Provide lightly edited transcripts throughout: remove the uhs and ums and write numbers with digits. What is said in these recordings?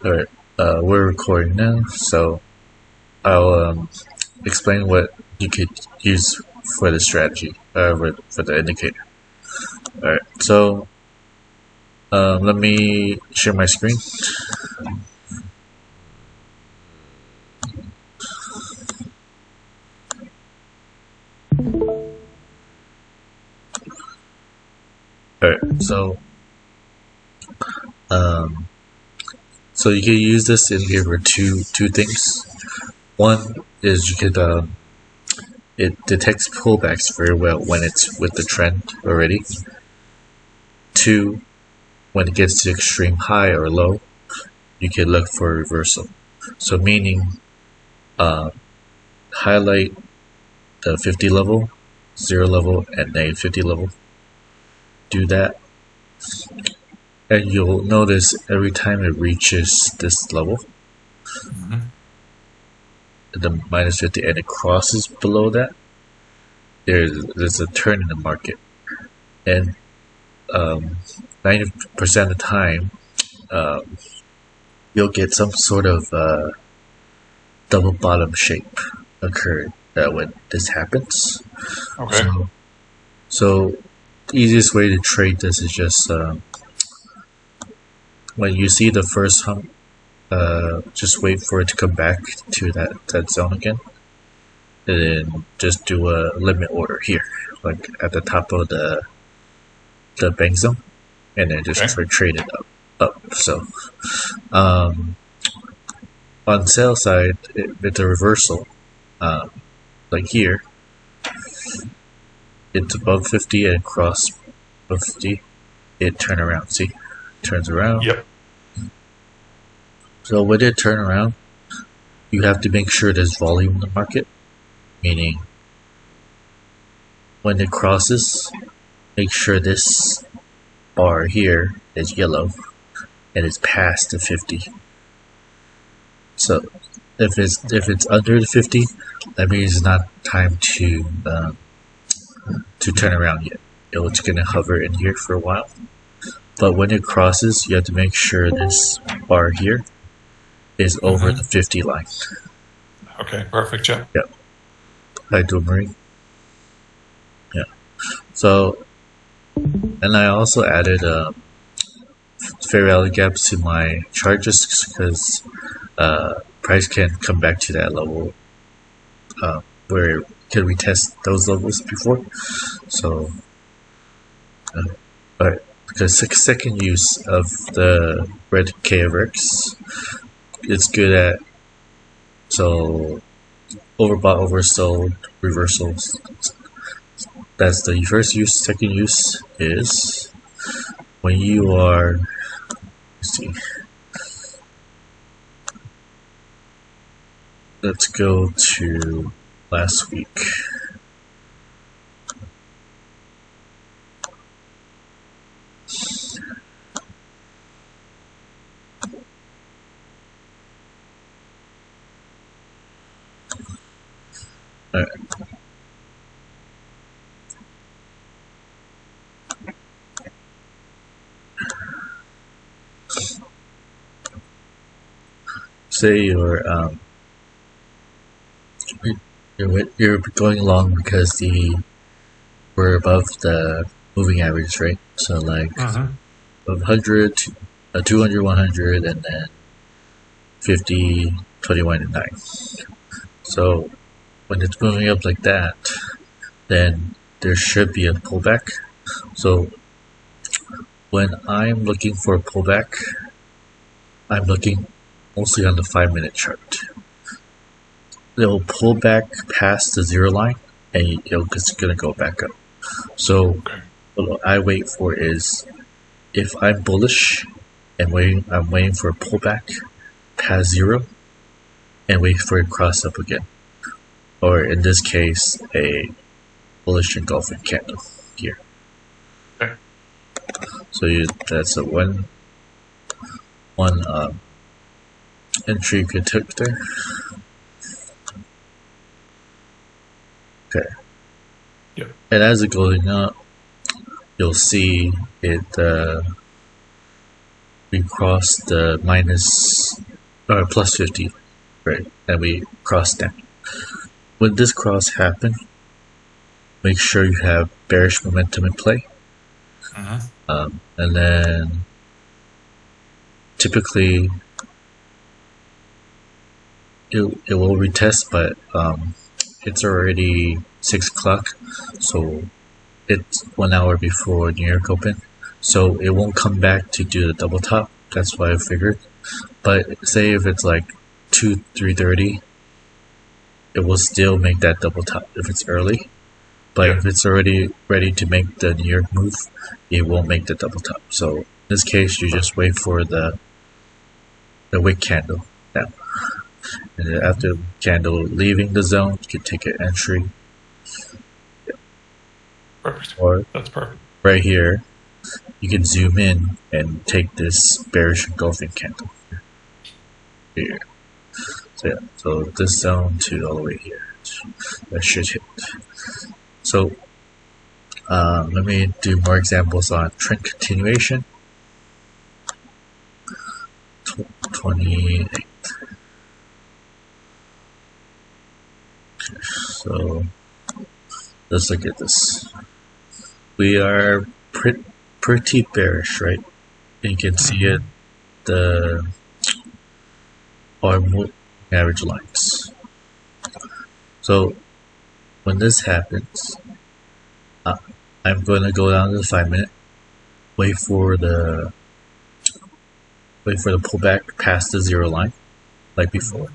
Alright, we're recording now, so I'll explain what you could use for the strategy, for the indicator. Alright, so let me share my screen. Alright, so you can use this indicator for two things. One is you could it detects pullbacks very well when it's with the trend already. Two, when it gets to extreme high or low, you can look for a reversal. So meaning, highlight the 50 level, 0 level, and negative 50 level. Do that, and you'll notice every time it reaches this level, the minus 50, and it crosses below that, there's a turn in the market. And 90% of the time, you'll get some sort of double bottom shape occur when this happens. Okay. So the easiest way to trade this is just when you see the first hump, just wait for it to come back to that zone again, and then just do a limit order here, like at the top of the bank zone, and then just trade it up. So on sell side, it's a reversal, like here. It's above 50 and cross above 50. It turn around. See, turns around. Yep. So when it turn around, you have to make sure there's volume in the market. Meaning, when it crosses, make sure this bar here is yellow and it's past the 50. So if it's under the 50, that means it's not time to turn around yet. It's gonna hover in here for a while. But when it crosses, you have to make sure this bar here is over the 50 line. Okay, perfect, yeah. Yep. I do Marine. Yeah. So, and I also added fair value gaps to my chart just because price can come back to that level where it can retest those levels before. So, but because second use of the red KFX, it's good at overbought, oversold, reversals. That's the first use. Second use is when you are, let's see, let's go to last week. Alright. Say you're going long because we're above the moving average, right? So like of 100, 200, 100, and then 50, 21, and 9. So when it's moving up like that, then there should be a pullback. So when I'm looking for a pullback, I'm looking mostly on the 5-minute chart. It'll pull back past the 0 line and it's gonna go back up. So what I wait for is, if I'm bullish and I'm waiting for a pullback past 0 and wait for it to cross up again. Or in this case, a bullish engulfing candle here. Okay. So that's a one entry you could take there. Okay. Yep. And as it goes up, you'll see it we cross the minus or plus 50, right? And we cross down. When this cross happens, make sure you have bearish momentum in play. And then typically it will retest, but it's already 6 o'clock, so it's 1 hour before New York Open, so it won't come back to do the double top. That's why I figured. But say if it's like 3:30, it will still make that double top if it's early. But if it's already ready to make the New York move, it won't make the double top. So in this case, you just wait for the wick candle down. And then after the candle leaving the zone, you can take an entry. Perfect. Or that's perfect. Right here, you can zoom in and take this bearish engulfing candle here. So yeah, so this zone to all the way here. That should hit. So let me do more examples on trend continuation. 28. Okay, so let's look at this. We are pretty bearish, right? And you can see it, our moving average lines. So when this happens, I'm going to go down to the 5-minute, wait for the pullback past the 0 line, like before.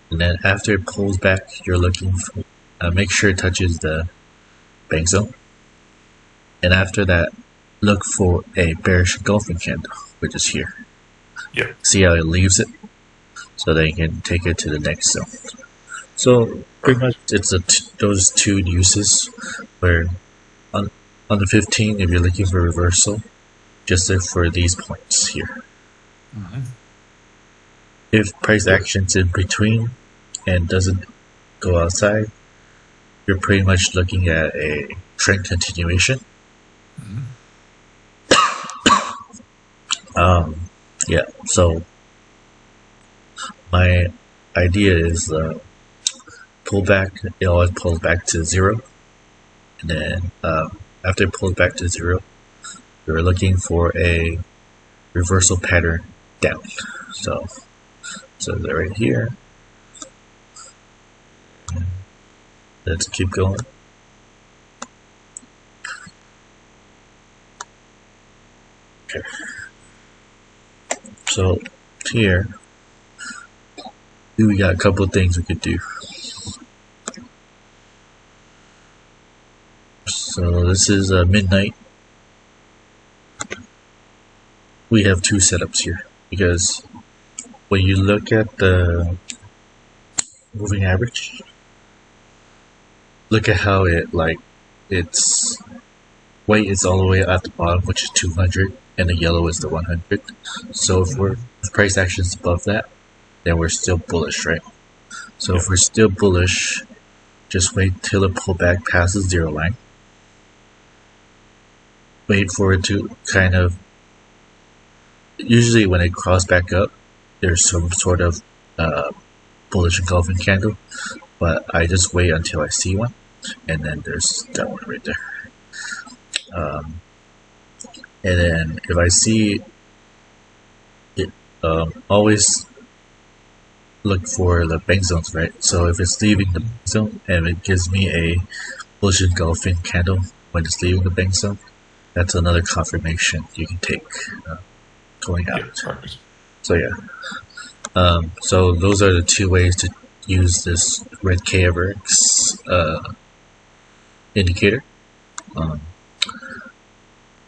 And then after it pulls back, you're looking for, make sure it touches the bank zone. And after that, look for a bearish engulfing candle, which is here. Yeah. See how it leaves it? So then you can take it to the next zone. So pretty much it's those two uses where on the 15, if you're looking for reversal, just look for these points here. If price action's in between and doesn't go outside, you're pretty much looking at a trend continuation. Yeah, so my idea is pullback, it always pulls back to 0, and then after it pulls back to 0, you're looking for a reversal pattern down. So they're right here. Let's keep going. Okay. So here we got a couple of things we could do. So this is midnight. We have two setups here because when you look at the moving average, look at how its white is all the way at the bottom, which is 200, and the yellow is the 100. So if price action is above that, then we're still bullish, right? So if we're still bullish, just wait till it pull back past the 0 line. Wait for it to kind of, usually when it crosses back up, there's some sort of bullish engulfing candle, but I just wait until I see one, and then there's that one right there. And then if I see it, always look for the bank zones, right? So if it's leaving the bank zone and it gives me a bullish engulfing candle when it's leaving the bank zone, that's another confirmation you can take going out. So yeah, so those are the two ways to use this red KFX indicator.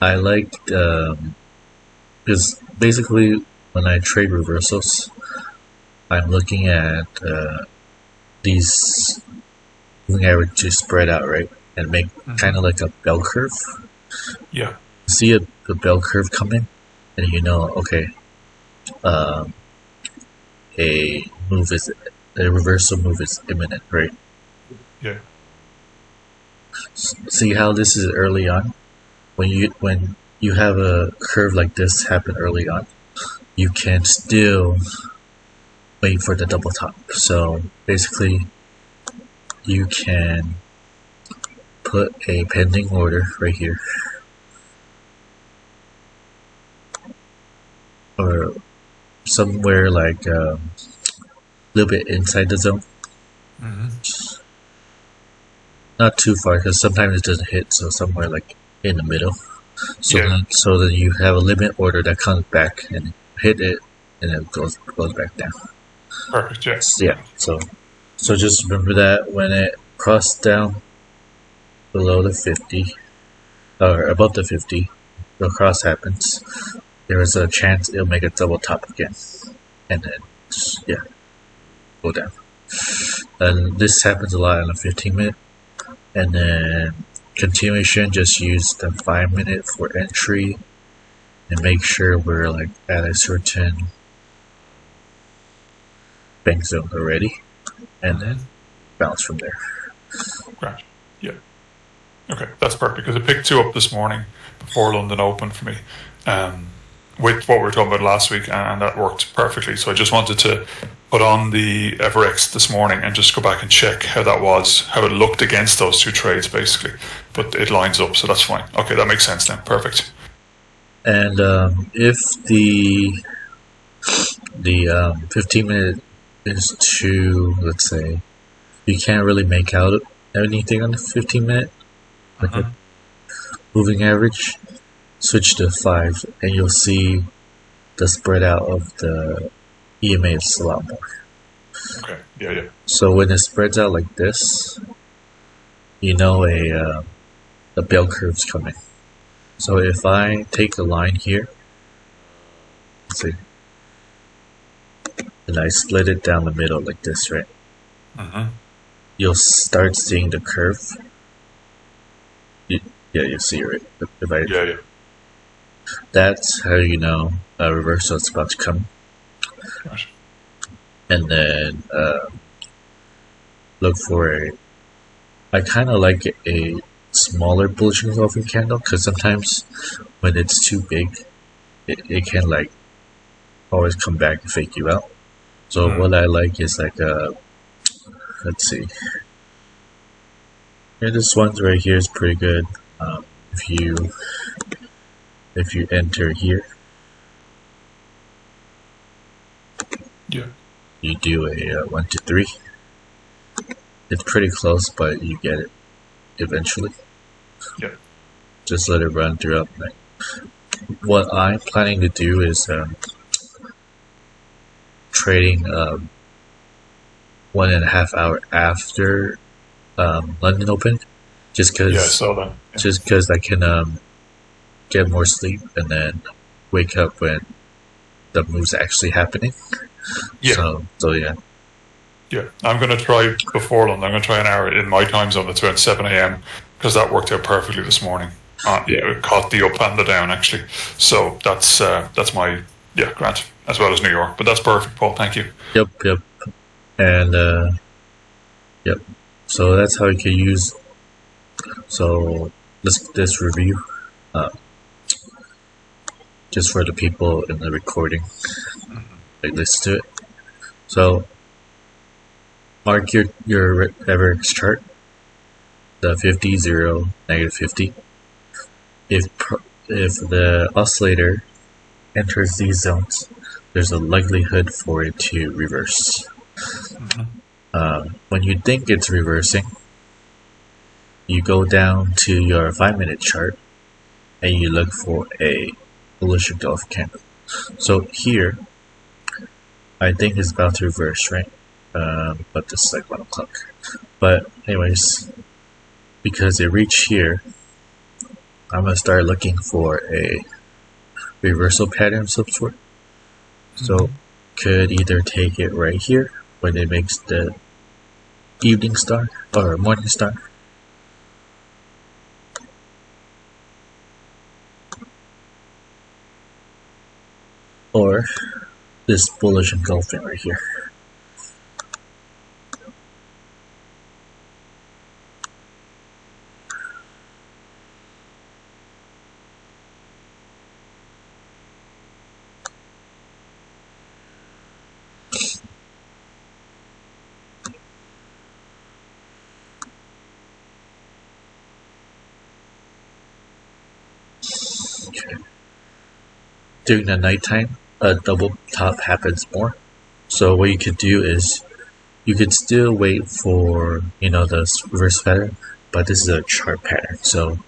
I like because basically when I trade reversals, I'm looking at these moving average to spread out, right, and make kind of like a bell curve. Yeah. See the bell curve come in, and you know, okay, a reversal move is imminent, right? Yeah. See how this is early on? When you you have a curve like this happen early on, you can still wait for the double top. So basically, you can put a pending order right here, or somewhere like a little bit inside the zone. Not too far, because sometimes it doesn't hit, so somewhere like in the middle. So then you have a limit order that comes back and hit it, and it goes back down. Perfect. Yeah. Yeah. So just remember that when it crosses down below the 50 or above the 50, the cross happens. There is a chance it'll make a double top again, and then just, go down. And this happens a lot in a 15-minute. And then continuation, just use the 5-minute for entry and make sure we're like at a certain bank zone already, and then bounce from there. Great. Yeah. Okay, that's perfect, because I picked 2 up this morning before London opened for me, with what we were talking about last week, and that worked perfectly. So I just wanted to put on the FRX this morning and just go back and check how that was, how it looked against those 2 trades, basically. But it lines up, so that's fine. Okay, that makes sense then. Perfect. And if the 15-minute is too, let's say, you can't really make out anything on the 15-minute, like a moving average, switch to 5, and you'll see the spread out of the EMA is a lot more. Okay. Yeah. So when it spreads out like this, you know a bell curve's coming. So if I take a line here, let's see, and I split it down the middle like this, right? You'll start seeing the curve. You see it, right? Yeah. That's how you know a reversal is about to come. Right. And then look for I kind of like a smaller bullish engulfing candle, because sometimes when it's too big, it can like always come back and fake you out. So what I like is like let's see. Yeah, this one right here is pretty good. If you enter here, you do a 1, 2, 3. It's pretty close, but you get it eventually. Just let it run throughout the night. What I'm planning to do is trading 1.5 hour after London opened, just because I can get more sleep and then wake up when the move's actually happening. So yeah. Yeah, I'm going to try before London. I'm going to try an hour in my time zone. That's around 7 a.m. because that worked out perfectly this morning. It caught the up and the down, actually. So that's my grant, as well as New York. But that's perfect, Paul. Thank you. Yep. And yep. So that's how you can use. So let's review. Just for the people in the recording, like listen to it. So mark your FRX chart, the 50, 0, -50. If the oscillator enters these zones, there's a likelihood for it to reverse. When you think it's reversing, you go down to your 5-minute chart and you look for a bullish engulf candle. So here, I think it's about to reverse, right? But this is like 1 o'clock. But anyways, because it reached here, I'm gonna start looking for a reversal pattern of some sort. So could either take it right here when it makes the evening star or morning star, or this bullish engulfing right here. during the nighttime, a double top happens more. So what you could do is you could still wait for the reverse pattern, but this is a chart pattern. So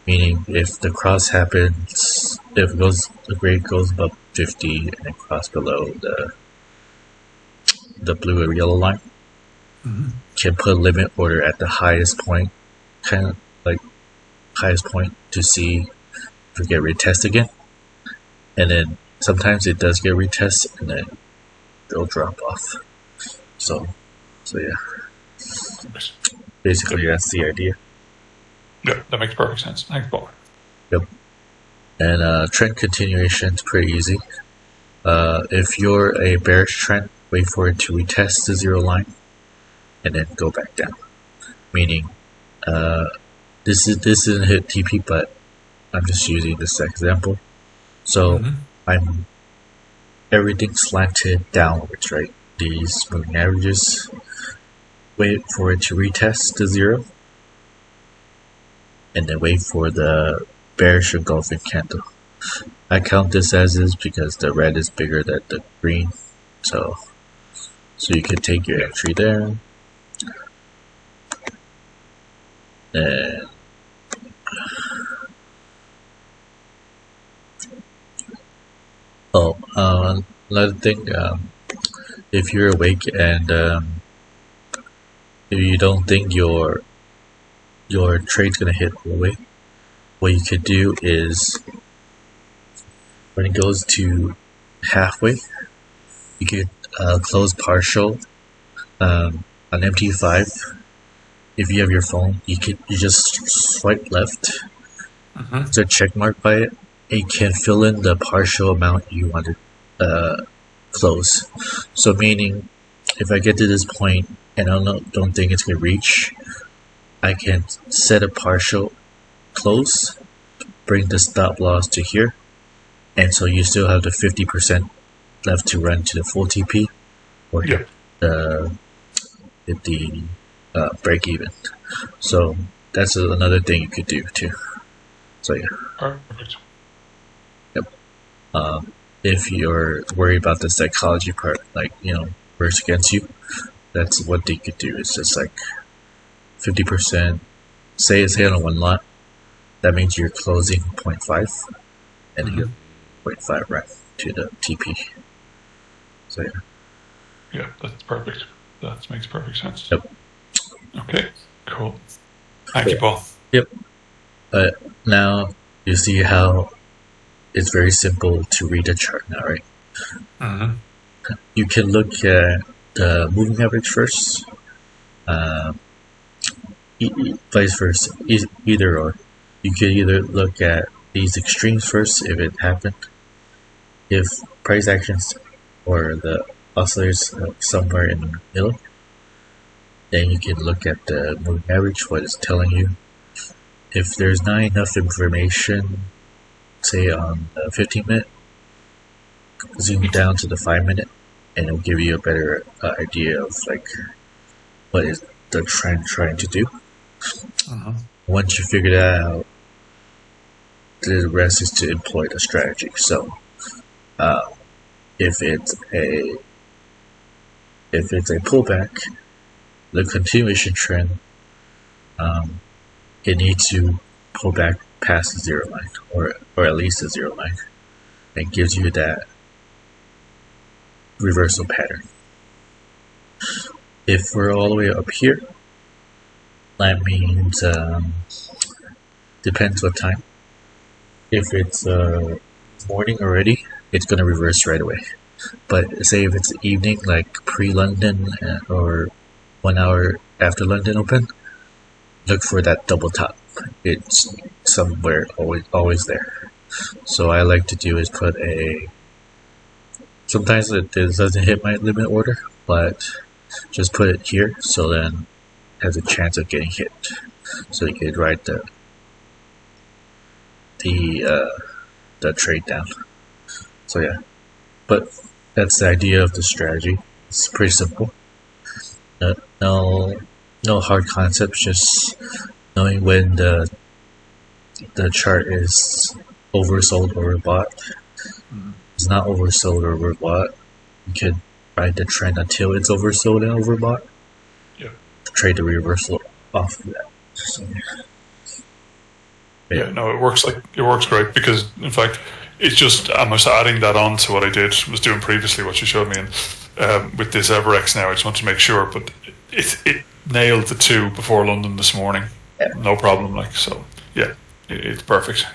meaning if the cross happens, if the grade goes above 50 and cross below the blue or yellow line, can put limit order at the highest point, kind of like highest point to see if we get retest again. And then sometimes it does get retest and then it'll drop off. So yeah. Basically that's the idea. Yeah, that makes perfect sense. Thanks, Paul. Yep. And trend continuation is pretty easy. If you're a bearish trend, wait for it to retest the zero line and then go back down. Meaning this isn't hit TP, but I'm just using this example. So I'm everything slanted downwards, right? These moving averages. Wait for it to retest to zero, and then wait for the bearish engulfing candle. I count this as is because the red is bigger than the green, so you can take your entry there. And another thing, if you're awake and if you don't think your trade's gonna hit all the way, what you could do is when it goes to halfway, you could close partial on MT5. If you have your phone, you just swipe left. It's a check mark by it. And you can fill in the partial amount you want to close. So meaning, if I get to this point and I don't think it's gonna reach, I can set a partial close, bring the stop loss to here, and so you still have the 50% left to run to the full TP or hit the break even. So that's another thing you could do too. So yeah. Perfect. Yep. If you're worried about the psychology part, like works against you, that's what they could do. It's just like 50%. Say it's hit on one lot, that means you're closing 0.5 and you 0.5 right to the TP. So yeah. Yeah, that's perfect. That makes perfect sense. Yep. Okay, cool. Thank you, Paul. Yep. But now you see how it's very simple to read a chart now, right? You can look at the moving average first, vice versa, either or. You could either look at these extremes first if it happened. If price actions or the oscillators somewhere in the middle, then you can look at the moving average, what it's telling you. If there's not enough information, say on the 15-minute, zoom down to the 5-minute, and it'll give you a better idea of like what is the trend trying to do. Once you figure that out, the rest is to employ the strategy. So if it's a pullback, the continuation trend, it needs to pull back past the zero line, or at least the zero line, and gives you that reversal pattern. If we're all the way up here, that means depends what time. If it's morning already, it's going to reverse right away. But say if it's evening, like pre-London or 1 hour after London open, look for that double top. It's somewhere always there. So I like to do is put sometimes it doesn't hit my limit order, but just put it here so then it has a chance of getting hit. So you could write the trade down. So yeah, but that's the idea of the strategy. It's pretty simple. No hard concepts, just knowing when the chart is oversold or overbought. It's not oversold or overbought. You could ride the trend until it's oversold and overbought. Yeah. Trade the reversal off of that. So, yeah, no, it works great because in fact it's just I'm just adding that on to what I was doing previously, what you showed me, and with this Everex now, I just want to make sure. But it nailed the 2 before London this morning, no problem. Like so, yeah, it's perfect.